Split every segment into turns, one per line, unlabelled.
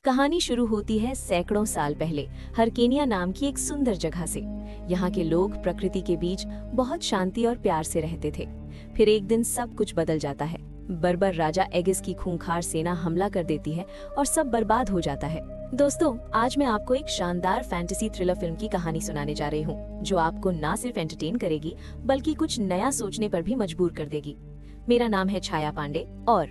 कहानी शुरू होती है सैकड़ों साल पहले हरकेनिया नाम की एक सुंदर जगह से। यहाँ के लोग प्रकृति के बीच बहुत शांति और प्यार से रहते थे। फिर एक दिन सब कुछ बदल जाता है। बर्बर राजा एगिस की खूंखार सेना हमला कर देती है और सब बर्बाद हो जाता है। दोस्तों, आज मैं आपको एक शानदार फैंटेसी थ्रिलर फिल्म की कहानी सुनाने जा रही हूँ, जो आपको ना सिर्फ एंटरटेन करेगी बल्कि कुछ नया सोचने पर भी मजबूर कर देगी। मेरा नाम है छाया पांडे और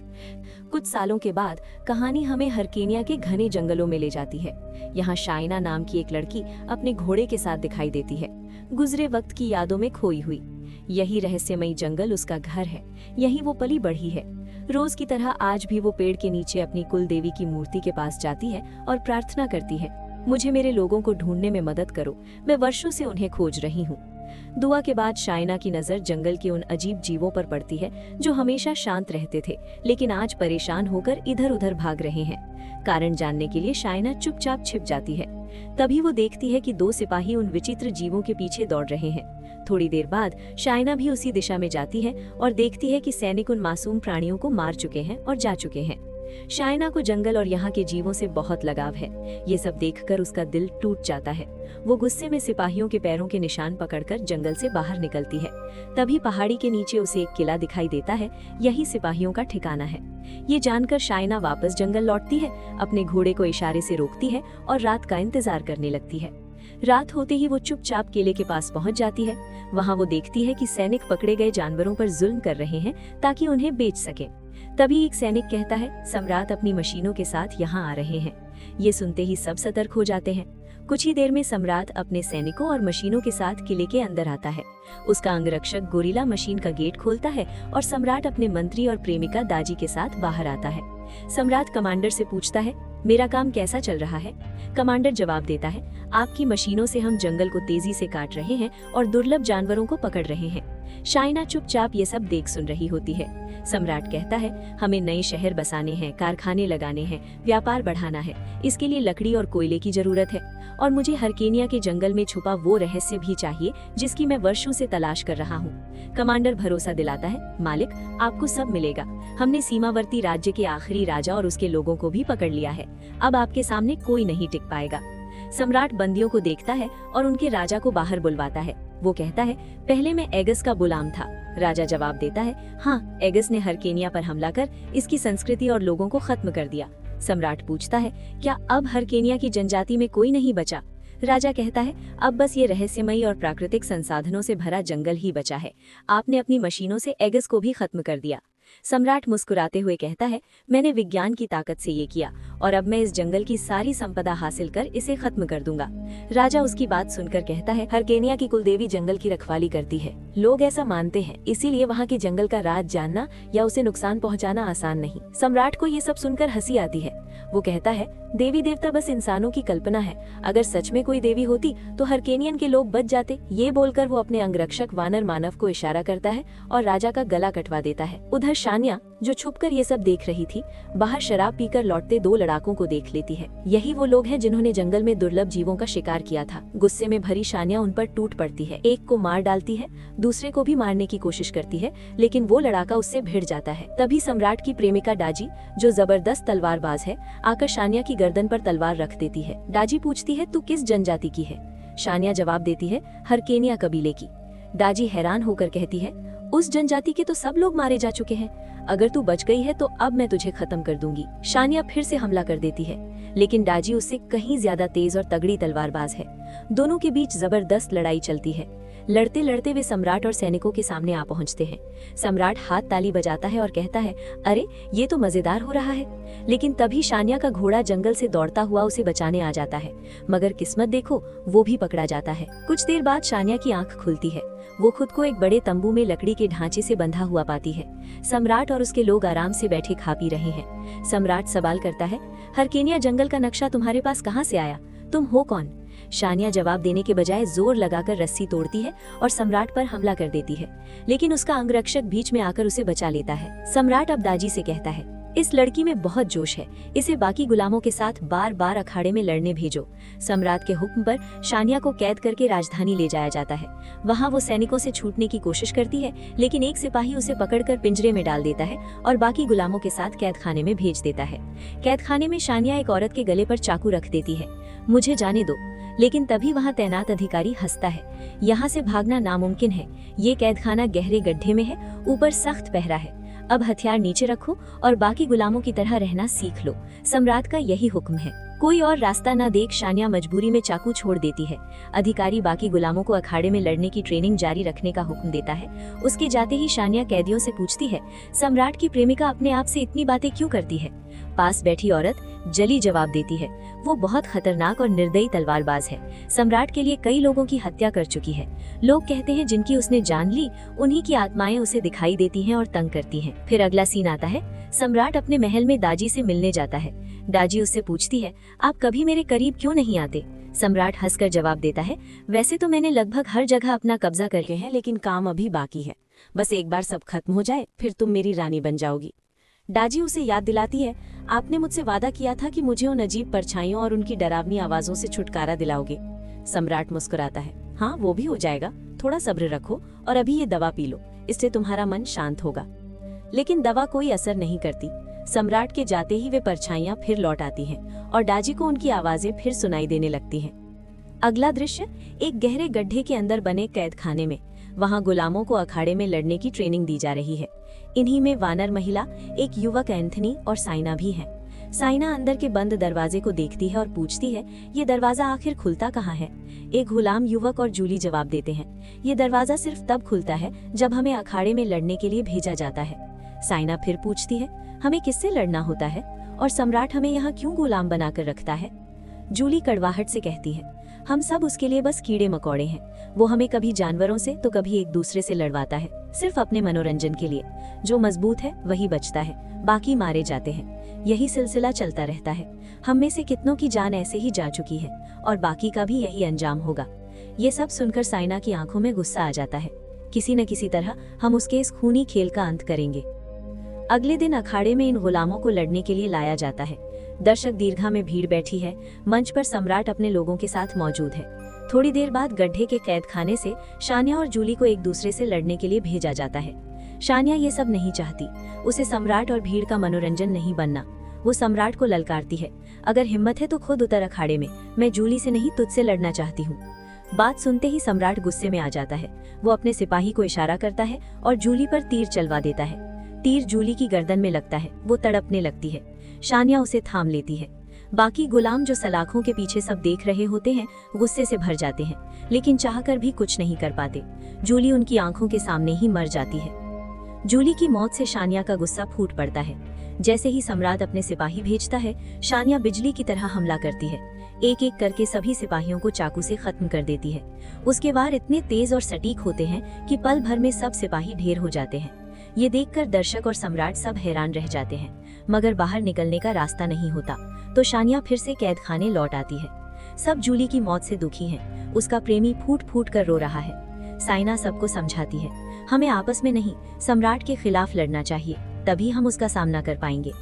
कुछ सालों के बाद कहानी हमें हरकेनिया के घने जंगलों में ले जाती है। यहाँ शाइना नाम की एक लड़की अपने घोड़े के साथ दिखाई देती है, गुजरे वक्त की यादों में खोई हुई। यही रहस्यमयी जंगल उसका घर है, यही वो पली बढ़ी है। रोज की तरह आज भी वो पेड़ के नीचे अपनी कुल देवी की मूर्ति के पास जाती है और प्रार्थना करती है, मुझे मेरे लोगों को ढूंढने में मदद करो, मैं वर्षों से उन्हें खोज रही हूँ। दुआ के बाद शाइना की नजर जंगल के उन अजीब जीवों पर पड़ती है जो हमेशा शांत रहते थे लेकिन आज परेशान होकर इधर उधर भाग रहे हैं। कारण जानने के लिए शाइना चुपचाप छिप जाती है। तभी वो देखती है कि दो सिपाही उन विचित्र जीवों के पीछे दौड़ रहे हैं। थोड़ी देर बाद शाइना भी उसी दिशा में जाती है और देखती है कि सैनिक उन मासूम प्राणियों को मार चुके हैं और जा चुके हैं। शाइना को जंगल और यहाँ के जीवों से बहुत लगाव है। ये सब देखकर उसका दिल टूट जाता है। वो गुस्से में सिपाहियों के पैरों के निशान पकड़कर जंगल से बाहर निकलती है। तभी पहाड़ी के नीचे उसे एक किला दिखाई देता है, यही सिपाहियों का ठिकाना है। ये जानकर शाइना वापस जंगल लौटती है, अपने घोड़े को इशारे से रोकती है और रात का इंतजार करने लगती है। रात होते ही वो चुपचाप किले के पास पहुंच जाती है। वहां वो देखती है कि सैनिक पकड़े गए जानवरों पर जुल्म कर रहे हैं ताकि उन्हें बेच सके। तभी एक सैनिक कहता है, सम्राट अपनी मशीनों के साथ यहाँ आ रहे हैं। ये सुनते ही सब सतर्क हो जाते हैं। कुछ ही देर में सम्राट अपने सैनिकों और मशीनों के साथ किले के अंदर आता है। उसका अंगरक्षक गोरिल्ला मशीन का गेट खोलता है और सम्राट अपने मंत्री और प्रेमिका दाजी के साथ बाहर आता है। सम्राट कमांडर से पूछता है, मेरा काम कैसा चल रहा है? कमांडर जवाब देता है, आपकी मशीनों से हम जंगल को तेजी से काट रहे हैं और दुर्लभ जानवरों को पकड़ रहे हैं। शाइना चुपचाप ये सब देख सुन रही होती है। सम्राट कहता है, हमें नए शहर बसाने हैं, कारखाने लगाने हैं, व्यापार बढ़ाना है। इसके लिए लकड़ी और कोयले की जरूरत है और मुझे हरकेनिया के जंगल में छुपा वो रहस्य भी चाहिए जिसकी मैं वर्षों से तलाश कर रहा हूँ। कमांडर भरोसा दिलाता है, मालिक, आपको सब मिलेगा। हमने सीमावर्ती राज्य के आखिरी राजा और उसके लोगों को भी पकड़ लिया है। अब आपके सामने कोई नहीं टिक पाएगा। सम्राट बंदियों को देखता है और उनके राजा को बाहर बुलवाता है। वो कहता है, पहले मैं एगस का गुलाम था। राजा जवाब देता है, हाँ, एगस ने हरकेनिया पर हमला कर इसकी संस्कृति और लोगों को खत्म कर दिया। सम्राट पूछता है, क्या अब हरकेनिया की जनजाति में कोई नहीं बचा? राजा कहता है, अब बस ये रहस्यमयी और प्राकृतिक संसाधनों से भरा जंगल ही बचा है। आपने अपनी मशीनों से एगस को भी खत्म कर दिया। सम्राट मुस्कुराते हुए कहता है, मैंने विज्ञान की ताकत से ये किया और अब मैं इस जंगल की सारी संपदा हासिल कर इसे खत्म कर दूंगा। राजा उसकी बात सुनकर कहता है, हरकेनिया की कुलदेवी जंगल की रखवाली करती है, लोग ऐसा मानते हैं, इसीलिए वहाँ के जंगल का राज जानना या उसे नुकसान पहुँचाना आसान नहीं। सम्राट को ये सब सुनकर हंसी आती है। वो कहता है, देवी देवता बस इंसानों की कल्पना है, अगर सच में कोई देवी होती तो हरकेनियन के लोग बच जाते। ये बोलकर वो अपने अंगरक्षक वानर मानव को इशारा करता है और राजा का गला कटवा देता है। उधर शानिया, जो छुपकर ये सब देख रही थी, बाहर शराब पीकर लौटते दो लड़ाकों को देख लेती है। यही वो लोग हैं जिन्होंने जंगल में दुर्लभ जीवों का शिकार किया था। गुस्से में भरी शानिया उन पर टूट पड़ती है, एक को मार डालती है, दूसरे को भी मारने की कोशिश करती है, लेकिन वो लड़ाका उससे भिड़ जाता है। तभी सम्राट की प्रेमिका दाजी, जो जबरदस्त तलवारबाज है, आकर शानिया की गर्दन पर तलवार रख देती है। दाजी पूछती है, तू किस जनजाति की है? शानिया जवाब देती है, हरकेनिया कबीले की। दाजी हैरान होकर कहती है, उस जनजाति के तो सब लोग मारे जा चुके हैं, अगर तू बच गई है तो अब मैं तुझे खत्म कर दूंगी। शानिया फिर से हमला कर देती है, लेकिन दाजी उससे कहीं ज्यादा तेज और तगड़ी तलवारबाज है। दोनों के बीच जबरदस्त लड़ाई चलती है। लड़ते लड़ते वे सम्राट और सैनिकों के सामने आ पहुंचते हैं। सम्राट हाथ ताली बजाता है और कहता है, अरे ये तो मजेदार हो रहा है। लेकिन तभी शानिया का घोड़ा जंगल से दौड़ता हुआ उसे बचाने आ जाता है, मगर किस्मत देखो, वो भी पकड़ा जाता है। कुछ देर बाद शानिया की आंख खुलती है। वो खुद को एक बड़े तंबू में लकड़ी के ढांचे से बंधा हुआ पाती है। सम्राट और उसके लोग आराम से बैठे खा पी रहे हैं। सम्राट सवाल करता है, हरकेनिया जंगल का नक्शा तुम्हारे पास कहाँ से आया? तुम हो कौन? शानिया जवाब देने के बजाय जोर लगाकर रस्सी तोड़ती है और सम्राट पर हमला कर देती है, लेकिन उसका अंगरक्षक बीच में आकर उसे बचा लेता है। सम्राट अब दाजी से कहता है, इस लड़की में बहुत जोश है, इसे बाकी गुलामों के साथ बार बार अखाड़े में लड़ने भेजो। सम्राट के हुक्म पर शानिया को कैद करके राजधानी ले जाया जाता है। वहाँ वो सैनिकों से छूटने की कोशिश करती है, लेकिन एक सिपाही उसे पकड़कर पिंजरे में डाल देता है और बाकी गुलामों के साथ कैद खाने में भेज देता है। कैद खाने में शानिया एक औरत के गले पर चाकू रख देती है। मुझे जाने दो। लेकिन तभी वहाँ तैनात अधिकारी हंसता है। यहाँ से भागना नामुमकिन है, ये कैदखाना गहरे गड्ढे में है, ऊपर सख्त पहरा है। अब हथियार नीचे रखो और बाकी गुलामों की तरह रहना सीख लो। सम्राट का यही हुक्म है। कोई और रास्ता न देख शानिया मजबूरी में चाकू छोड़ देती है। अधिकारी बाकी गुलामों को अखाड़े में लड़ने की ट्रेनिंग जारी रखने का हुक्म देता है। उसके जाते ही शानिया कैदियों से पूछती है, सम्राट की प्रेमिका अपने आप से इतनी बातें क्यों करती है? पास बैठी औरत जली जवाब देती है, वो बहुत खतरनाक और निर्दयी तलवारबाज है। सम्राट के लिए कई लोगों की हत्या कर चुकी है। लोग कहते हैं जिनकी उसने जान ली, उन्हीं की आत्माएं उसे दिखाई देती हैं और तंग करती हैं। फिर अगला सीन आता है। सम्राट अपने महल में दाजी से मिलने जाता है। दाजी उससे पूछती है, आप कभी मेरे करीब क्यों नहीं आते? सम्राट हंसकर जवाब देता है, वैसे तो मैंने लगभग हर जगह अपना कब्जा करके है, लेकिन काम अभी बाकी है। बस एक बार सब खत्म हो जाए, फिर तुम मेरी रानी बन जाओगी। दाजी उसे याद दिलाती है, आपने मुझसे वादा किया था कि मुझे उन अजीब परछाइयों और उनकी डरावनी आवाजों से छुटकारा दिलाओगे। सम्राट मुस्कुराता है, हाँ वो भी हो जाएगा, थोड़ा सब्र रखो और अभी ये दवा पी लो, इससे तुम्हारा मन शांत होगा। लेकिन दवा कोई असर नहीं करती। सम्राट के जाते ही वे परछाइयां फिर लौट आती हैं और दाजी को उनकी आवाजें फिर सुनाई देने लगती हैं। अगला दृश्य एक गहरे गड्ढे के अंदर बने कैदखाने में। वहां गुलामों को अखाड़े में लड़ने की ट्रेनिंग दी जा रही है। इन्हीं में वानर महिला, एक युवक एंथनी और साइना भी हैं। साइना अंदर के बंद दरवाजे को देखती है और पूछती है, ये दरवाजा आखिर खुलता कहाँ है? एक गुलाम युवक और जूली जवाब देते हैं, ये दरवाजा सिर्फ तब खुलता है जब हमें अखाड़े में लड़ने के लिए भेजा जाता है। साइना फिर पूछती है, हमें किससे लड़ना होता है और सम्राट हमें यहाँ क्यों गुलाम बनाकर रखता है? जूली कड़वाहट से कहती है, हम सब उसके लिए बस कीड़े मकोड़े हैं। वो हमें कभी जानवरों से तो कभी एक दूसरे से लड़वाता है, सिर्फ अपने मनोरंजन के लिए। जो मजबूत है वही बचता है, बाकी मारे जाते हैं। यही सिलसिला चलता रहता है। हम में से कितनों की जान ऐसे ही जा चुकी है और बाकी का भी यही अंजाम होगा। ये सब सुनकर साइना की आंखों में गुस्सा आ जाता है। किसी न किसी तरह हम उसके इस खूनी खेल का अंत करेंगे। अगले दिन अखाड़े में इन गुलामों को लड़ने के लिए लाया जाता है। दर्शक दीर्घा में भीड़ बैठी है। मंच पर सम्राट अपने लोगों के साथ मौजूद है। थोड़ी देर बाद गड्ढे के कैदखाने से शानिया और जूली को एक दूसरे से लड़ने के लिए भेजा जाता है। शानिया ये सब नहीं चाहती, उसे सम्राट और भीड़ का मनोरंजन नहीं बनना। वो सम्राट को ललकारती है, अगर हिम्मत है तो खुद उतर अखाड़े में, मैं जूली से नहीं तुझसे लड़ना चाहती हूँ। बात सुनते ही सम्राट गुस्से में आ जाता है। वो अपने सिपाही को इशारा करता है और जूली पर तीर चलवा देता है। तीर जूली की गर्दन में लगता है, वो तड़पने लगती है। शानिया उसे थाम लेती है। बाकी गुलाम जो सलाखों के पीछे सब देख रहे होते हैं गुस्से से भर जाते हैं, लेकिन चाहकर भी कुछ नहीं कर पाते। जूली उनकी आंखों के सामने ही मर जाती है। जूली की मौत से शानिया का गुस्सा फूट पड़ता है। जैसे ही सम्राट अपने सिपाही भेजता है, शानिया बिजली की तरह हमला करती है। एक एक करके सभी सिपाहियों को चाकू से खत्म कर देती है। उसके वार इतने तेज और सटीक होते हैं कि पल भर में सब सिपाही ढेर हो जाते हैं। ये देखकर दर्शक और सम्राट सब हैरान रह जाते हैं, मगर बाहर निकलने का रास्ता नहीं होता। तो शानिया फिर से कैदखाने लौट आती है। सब जूली की मौत से दुखी हैं। उसका प्रेमी फूट फूट कर रो रहा है। साइना सबको समझाती है, हमें आपस में नहीं, सम्राट के खिलाफ लड़ना चाहिए, तभी हम उसका सामना कर पाएंगे।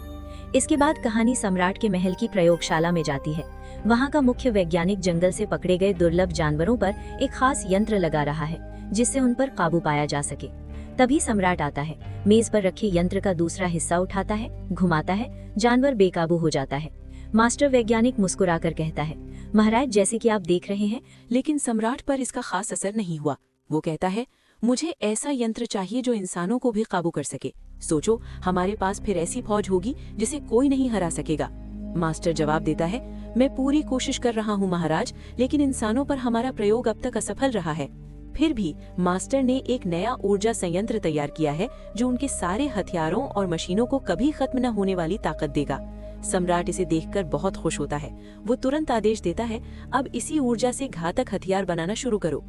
इसके बाद कहानी सम्राट के महल की प्रयोगशाला में जाती है। वहाँ का मुख्य वैज्ञानिक जंगल से पकड़े गए दुर्लभ जानवरों पर एक खास यंत्र लगा रहा है, जिससे उन पर काबू पाया जा सके। तभी सम्राट आता है, मेज पर रखे यंत्र का दूसरा हिस्सा उठाता है, घुमाता है, जानवर बेकाबू हो जाता है। मास्टर वैज्ञानिक मुस्कुराकर कहता है, महाराज जैसे कि आप देख रहे हैं,
लेकिन सम्राट पर इसका खास असर नहीं हुआ। वो कहता है, मुझे ऐसा यंत्र चाहिए जो इंसानों को भी काबू कर सके। सोचो, हमारे पास फिर ऐसी फौज होगी जिसे कोई नहीं हरा सकेगा। मास्टर जवाब देता है, मैं पूरी कोशिश कर रहा हूँ महाराज, लेकिन इंसानों पर हमारा प्रयोग अब तक असफल रहा है। फिर भी मास्टर ने एक नया ऊर्जा संयंत्र तैयार किया है जो उनके सारे हथियारों और मशीनों को कभी खत्म न होने वाली ताकत देगा। सम्राट इसे देखकर बहुत खुश होता है। वो तुरंत आदेश देता है, अब इसी ऊर्जा से घातक हथियार बनाना शुरू करो।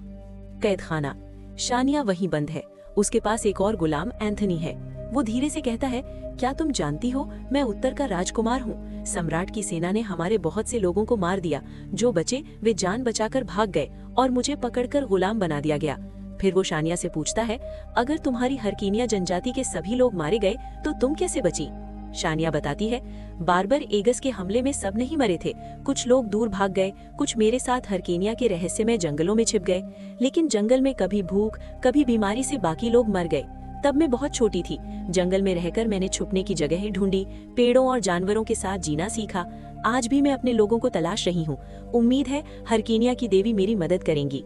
कैदखाना। शानिया वहीं बंद है। उसके पास एक और गुलाम एंथनी है। वो धीरे से कहता है, क्या तुम जानती हो, मैं उत्तर का राजकुमार हूँ। सम्राट की सेना ने हमारे बहुत से लोगों को मार दिया। जो बचे वे जान बचाकर भाग गए और मुझे पकड़कर गुलाम बना दिया गया। फिर वो शानिया से पूछता है, अगर तुम्हारी हरकीनिया जनजाति के सभी लोग मारे गए तो तुम कैसे बची? शानिया बताती है, बार्बर एगस के हमले में सब नहीं मरे थे। कुछ लोग दूर भाग गए, कुछ मेरे साथ हरकेनिया के रहस्यमय जंगलों में छिप गए, लेकिन जंगल में कभी भूख कभी बीमारी से बाकी लोग मर गए। तब मैं बहुत छोटी थी। जंगल में रहकर मैंने छुपने की जगहें ढूंढी, पेड़ों और जानवरों के साथ जीना सीखा। आज भी मैं अपने लोगों को तलाश रही हूँ। उम्मीद है हरकेनिया की देवी मेरी मदद करेंगी।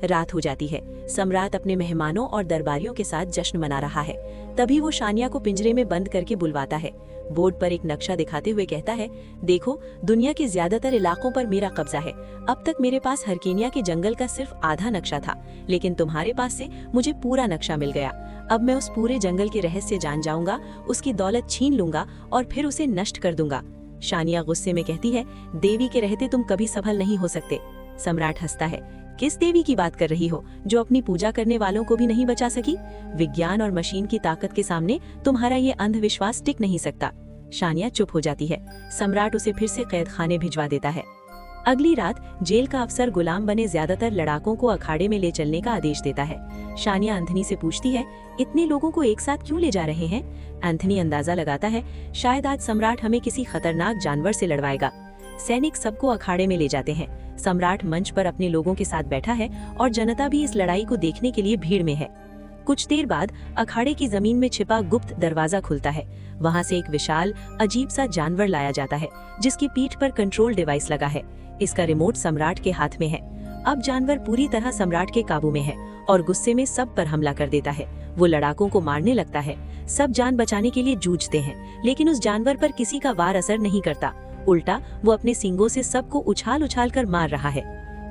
रात हो जाती है। सम्राट अपने मेहमानों और दरबारियों के साथ जश्न मना रहा है। तभी वो शानिया को पिंजरे में बंद करके बुलवाता है। बोर्ड पर एक नक्शा दिखाते हुए कहता है, देखो, दुनिया के ज्यादातर इलाकों पर मेरा कब्जा है। अब तक मेरे पास हरकेनिया के जंगल का सिर्फ आधा नक्शा था, लेकिन तुम्हारे पास से मुझे पूरा नक्शा मिल गया। अब मैं उस पूरे जंगल के रहस्य जान जाऊंगा, उसकी दौलत छीन लूंगा और फिर उसे नष्ट कर दूंगा। शानिया गुस्से में कहती है, देवी के रहते तुम कभी सफल नहीं हो सकते। सम्राट हंसता है, किस देवी की बात कर रही हो जो अपनी पूजा करने वालों को भी नहीं बचा सकी? विज्ञान और मशीन की ताकत के सामने तुम्हारा ये अंधविश्वास टिक नहीं सकता। शानिया चुप हो जाती है। सम्राट उसे फिर से कैद खाने भिजवा देता है। अगली रात जेल का अफसर गुलाम बने ज्यादातर लड़ाकों को अखाड़े में ले चलने का आदेश देता है। शानिया एंथनी से पूछती है, इतने लोगों को एक साथ क्यों ले जा रहे हैं? एंथनी अंदाजा लगाता है, शायद आज सम्राट हमें किसी खतरनाक जानवर से लड़वाएगा। सैनिक सबको अखाड़े में ले जाते हैं। सम्राट मंच पर अपने लोगों के साथ बैठा है और जनता भी इस लड़ाई को देखने के लिए भीड़ में है। कुछ देर बाद अखाड़े की जमीन में छिपा गुप्त दरवाजा खुलता है। वहां से एक विशाल अजीब सा जानवर लाया जाता है, जिसकी पीठ पर कंट्रोल डिवाइस लगा है। इसका रिमोट सम्राट के हाथ में है। अब जानवर पूरी तरह सम्राट के काबू में है और गुस्से में सब पर हमला कर देता है। वो लड़ाकों को मारने लगता है। सब जान बचाने के लिए जूझते हैं, लेकिन उस जानवर पर किसी का वार असर नहीं करता। उल्टा वो अपने सींगों से सबको उछाल-उछाल कर मार रहा है।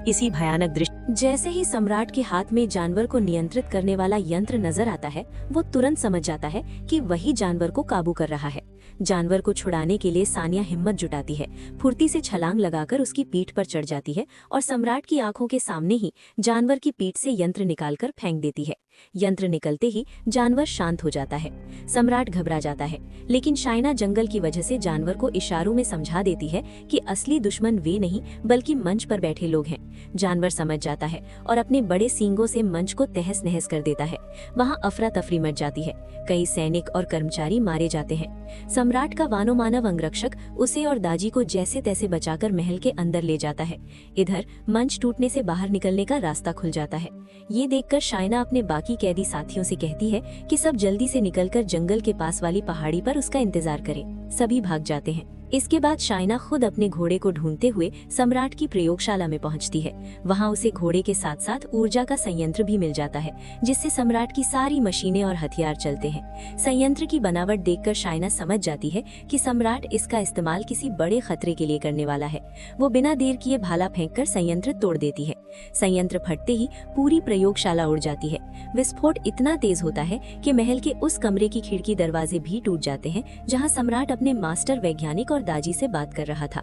इसी भयानक दृश्य
जैसे ही सम्राट के हाथ में जानवर को नियंत्रित करने वाला यंत्र नजर आता है, वो तुरंत समझ जाता है कि वही जानवर को काबू कर रहा है। जानवर को छुड़ाने के लिए सानिया हिम्मत जुटाती है, फुर्ती से छलांग लगाकर उसकी पीठ पर चढ़ जाती है और सम्राट की आंखों के सामने ही जानवर की पीठ से यंत्र निकालकर फेंक देती है। यंत्र निकलते ही जानवर शांत हो जाता है। सम्राट घबरा जाता है, लेकिन शाइना जंगल की वजह से जानवर को इशारों में समझा देती है कि असली दुश्मन वे नहीं बल्कि मंच पर बैठे लोग हैं। जानवर समझ जाता है और अपने बड़े सींगों से मंच को तहस नहस कर देता है। वहाँ अफरा तफरी मच जाती है। कई सैनिक और कर्मचारी मारे जाते हैं। सम्राट का वानो मानव अंगरक्षक उसे और दाजी को जैसे तैसे बचाकर महल के अंदर ले जाता है। इधर मंच टूटने से बाहर निकलने का रास्ता खुल जाता है। ये देखकर शाइना अपने बाकी कैदी साथियों से कहती है कि सब जल्दी से निकलकर जंगल के पास वाली पहाड़ी पर उसका इंतजार करें। सभी भाग जाते हैं। इसके बाद शाइना खुद अपने घोड़े को ढूंढते हुए सम्राट की प्रयोगशाला में पहुंचती है। वहां उसे घोड़े के साथ साथ ऊर्जा का संयंत्र भी मिल जाता है, जिससे सम्राट की सारी मशीनें और हथियार चलते हैं। संयंत्र की बनावट देखकर शाइना समझ जाती है कि सम्राट इसका इस्तेमाल किसी बड़े खतरे के लिए करने वाला है। वो बिना देर किए भाला फेंककर संयंत्र तोड़ देती है। संयंत्र फटते ही पूरी प्रयोगशाला उड़ जाती है। विस्फोट इतना तेज होता है कि महल के उस कमरे की खिड़की दरवाजे भी टूट जाते हैं, जहाँ सम्राट अपने मास्टर वैज्ञानिक और दाजी से बात कर रहा था।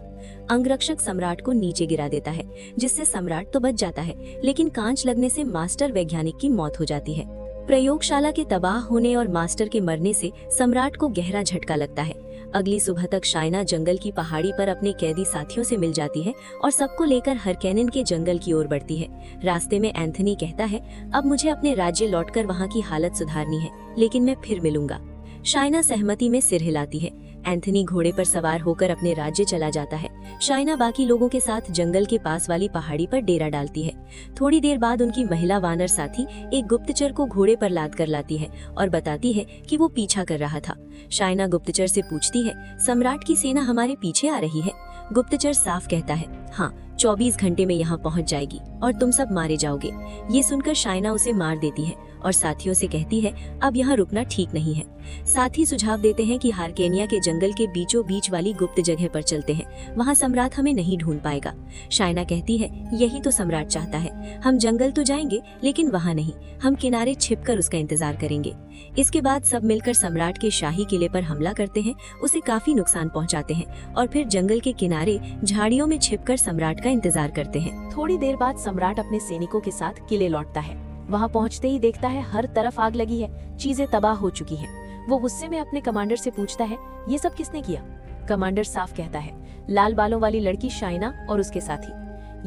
अंगरक्षक सम्राट को नीचे गिरा देता है, जिससे सम्राट तो बच जाता है, लेकिन कांच लगने से मास्टर वैज्ञानिक की मौत हो जाती है। प्रयोगशाला के तबाह होने और मास्टर के मरने से सम्राट को गहरा झटका लगता है। अगली सुबह तक शाइना जंगल की पहाड़ी पर अपने कैदी साथियों से मिल जाती है और सबको लेकर हरकेनिन के जंगल की ओर बढ़ती है। रास्ते में एंथनी कहता है, अब मुझे अपने राज्य लौटकर वहाँ की हालत सुधारनी है, लेकिन मैं फिर मिलूंगा। शाइना सहमति में सिर हिलाती है। एंथनी घोड़े पर सवार होकर अपने राज्य चला जाता है। शाइना बाकी लोगों के साथ जंगल के पास वाली पहाड़ी पर डेरा डालती है। थोड़ी देर बाद उनकी महिला वानर साथी एक गुप्तचर को घोड़े पर लाद कर लाती है और बताती है कि वो पीछा कर रहा था। शाइना गुप्तचर से पूछती है, सम्राट की सेना हमारे पीछे आ रही है? गुप्तचर साफ कहता है, हाँ, 24 घंटे में यहाँ पहुँच जाएगी और तुम सब मारे जाओगे। ये सुनकर शाइना उसे मार देती है और साथियों से कहती है, अब यहाँ रुकना ठीक नहीं है। साथी सुझाव देते हैं कि हारकेनिया के जंगल के बीचों बीच वाली गुप्त जगह पर चलते हैं, वहाँ सम्राट हमें नहीं ढूंढ पाएगा। शाइना कहती है, यही तो सम्राट चाहता है। हम जंगल तो जाएंगे, लेकिन वहाँ नहीं, हम किनारे छिपकर उसका इंतजार करेंगे। इसके बाद सब मिलकर सम्राट के शाही किले पर हमला करते हैं, उसे काफी नुकसान पहुँचाते हैं और फिर जंगल के किनारे झाड़ियों में छिपकर सम्राट का इंतजार करते हैं।
थोड़ी देर बाद सम्राट अपने सैनिकों के साथ किले लौटता है। वहाँ पहुँचते ही देखता है हर तरफ आग लगी है, चीजें तबाह हो चुकी हैं। वो गुस्से में अपने कमांडर से पूछता है, ये सब किसने किया? कमांडर साफ कहता है, लाल बालों वाली लड़की शाइना और उसके साथी।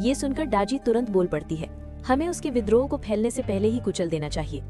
ये सुनकर दाजी तुरंत बोल पड़ती है, हमें उसके विद्रोह को फैलने से पहले ही कुचल देना चाहिए।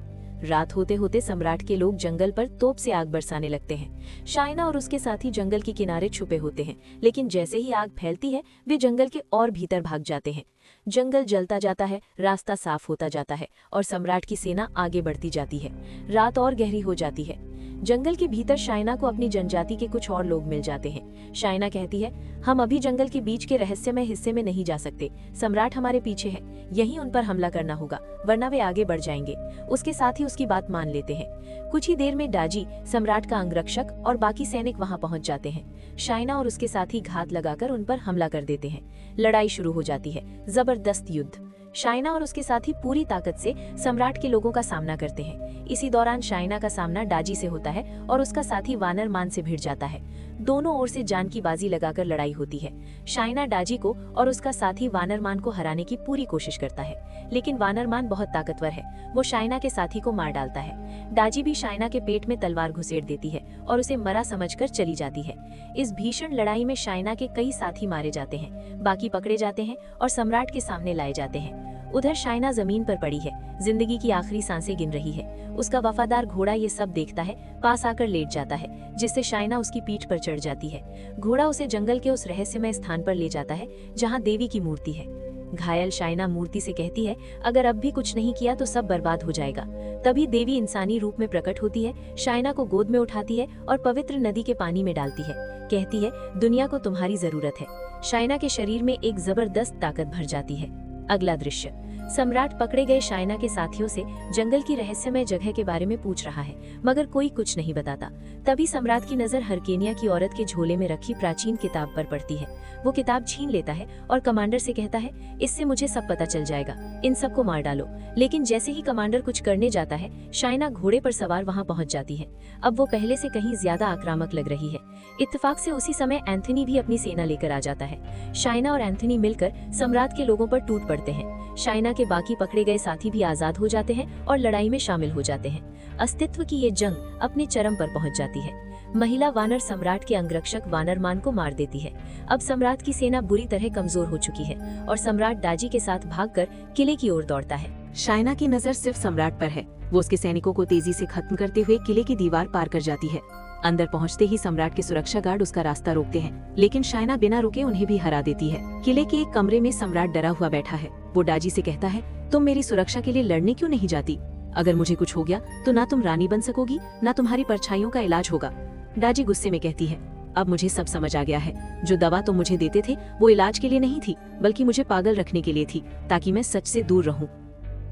रात होते होते सम्राट के लोग जंगल पर तोप से आग बरसाने लगते हैं। शाइना और उसके साथी जंगल के किनारे छुपे होते हैं, लेकिन जैसे ही आग फैलती है वे जंगल के और भीतर भाग जाते हैं। जंगल जलता जाता है, रास्ता साफ होता जाता है और सम्राट की सेना आगे बढ़ती जाती है। रात और गहरी हो जाती है। जंगल के भीतर शाइना को अपनी जनजाति के कुछ और लोग मिल जाते हैं। शाइना कहती है, हम अभी जंगल के बीच के रहस्यमय हिस्से में नहीं जा सकते। सम्राट हमारे पीछे है, यहीं उन पर हमला करना होगा, वरना वे आगे बढ़ जाएंगे। उसके साथ ही उसकी बात मान लेते हैं। कुछ ही देर में डाजी, सम्राट का अंगरक्षक और बाकी सैनिक वहां पहुंच जाते हैं। शाइना और उसके साथी घात लगाकर उन पर हमला कर देते हैं। लड़ाई शुरू हो जाती है, जबरदस्त युद्ध। शाइना और उसके साथी पूरी ताकत से सम्राट के लोगों का सामना करते हैं। इसी दौरान शाइना का सामना डाजी से होता है और उसका साथी वानरमान से भिड़ जाता है। दोनों ओर से जान की बाजी लगाकर लड़ाई होती है। शाइना डाजी को और उसका साथी वानरमान को हराने की पूरी कोशिश करता है, लेकिन वानरमान बहुत ताकतवर है। वो शाइना के साथी को मार डालता है। डाजी भी शाइना के पेट में तलवार घुसेड़ देती है और उसे मरा समझकर चली जाती है। इस भीषण लड़ाई में शाइना के कई साथी मारे जाते हैं, बाकी पकड़े जाते हैं और सम्राट के सामने लाए जाते हैं। उधर शाइना जमीन पर पड़ी है, जिंदगी की आखिरी सांसें गिन रही है। उसका वफादार घोड़ा ये सब देखता है, पास आकर लेट जाता है, जिससे शाइना उसकी पीठ पर चढ़ जाती है। घोड़ा उसे जंगल के उस रहस्यमय स्थान पर ले जाता है जहाँ देवी की मूर्ति है। घायल शाइना मूर्ति से कहती है, अगर अब भी कुछ नहीं किया तो सब बर्बाद हो जाएगा। तभी देवी इंसानी रूप में प्रकट होती है, शाइना को गोद में उठाती है और पवित्र नदी के पानी में डालती है। कहती है, दुनिया को तुम्हारी जरूरत है। शाइना के शरीर में एक जबरदस्त ताकत भर जाती है। अगला दृश्य, सम्राट पकड़े गए शाइना के साथियों से जंगल की रहस्यमय जगह के बारे में पूछ रहा है, मगर कोई कुछ नहीं बताता। तभी सम्राट की नजर हरकेनिया की औरत के झोले में रखी प्राचीन किताब पर पड़ती है। वो किताब छीन लेता है और कमांडर से कहता है, इससे मुझे सब पता चल जाएगा, इन सबको मार डालो। लेकिन जैसे ही कमांडर कुछ करने जाता है, शाइना घोड़े पर सवार वहां पहुंच जाती है। अब वो पहले से कहीं ज्यादा आक्रामक लग रही है। इत्तेफाक से उसी समय एंथनी भी अपनी सेना लेकर आ जाता है। शाइना और एंथनी मिलकर सम्राट के लोगों पर टूट पड़ते हैं। शाइना के बाकी पकड़े गए साथी भी आजाद हो जाते हैं और लड़ाई में शामिल हो जाते हैं। अस्तित्व की ये जंग अपने चरम पर पहुंच जाती है। महिला वानर सम्राट के अंगरक्षक वानरमान को मार देती है। अब सम्राट की सेना बुरी तरह कमजोर हो चुकी है और सम्राट डाजी के साथ भागकर किले की ओर दौड़ता है।
शाइना की नजर सिर्फ सम्राट पर है। वो उसके सैनिकों को तेजी से खत्म करते हुए किले की दीवार पार कर जाती है। अंदर पहुंचते ही सम्राट के सुरक्षा गार्ड उसका रास्ता रोकते हैं, लेकिन शाइना बिना रुके उन्हें भी हरा देती है। किले के एक कमरे में सम्राट डरा हुआ बैठा है। वो डाजी से कहता है, तुम मेरी सुरक्षा के लिए लड़ने क्यों नहीं जाती? अगर मुझे कुछ हो गया तो ना तुम रानी बन सकोगी, ना तुम्हारी परछाइयों का इलाज होगा। डाजी गुस्से में कहती है, अब मुझे सब समझ आ गया है। जो दवा तुम मुझे देते थे वो इलाज के लिए नहीं थी, बल्कि मुझे पागल रखने के लिए थी, ताकि मैं सच से दूर रहूं।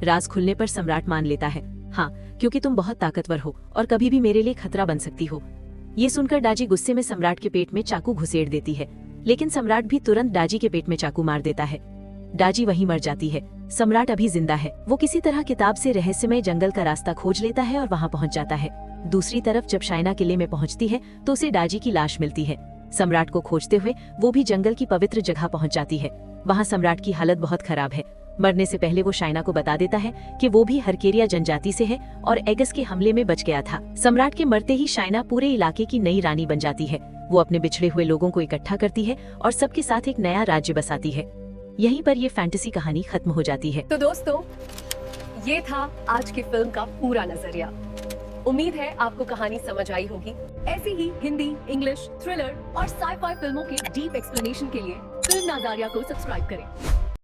राज खुलने पर सम्राट मान लेता है, हाँ, क्योंकि तुम बहुत ताकतवर हो और कभी भी मेरे लिए खतरा बन सकती हो। ये सुनकर डाजी गुस्से में सम्राट के पेट में चाकू घुसेड़ देती है, लेकिन सम्राट भी तुरंत डाजी के पेट में चाकू मार देता है। डाजी वहीं मर जाती है। सम्राट अभी जिंदा है। वो किसी तरह किताब से रहस्यमय जंगल का रास्ता खोज लेता है और वहाँ पहुँच जाता है। दूसरी तरफ जब शाइना किले में पहुँचती है तो उसे डाजी की लाश मिलती है। सम्राट को खोजते हुए वो भी जंगल की पवित्र जगह पहुँच जाती है। वहाँ सम्राट की हालत बहुत खराब है। मरने से पहले वो शाइना को बता देता है कि वो भी हरकेरिया जनजाति से है और एगस के हमले में बच गया था। सम्राट के मरते ही शाइना पूरे इलाके की नई रानी बन जाती है। वो अपने बिछड़े हुए लोगों को इकट्ठा करती है और सबके साथ एक नया राज्य बसाती है। यहीं पर ये फैंटेसी कहानी खत्म हो जाती है।
तो दोस्तों, ये था आज की फिल्म का पूरा नजरिया। उम्मीद है आपको कहानी समझ आई होगी। ऐसी ही हिंदी, इंग्लिश, थ्रिलर और साई-फाई फिल्मों के डीप एक्सप्लेनेशन के लिए फिल्म नजारिया को सब्सक्राइब करें।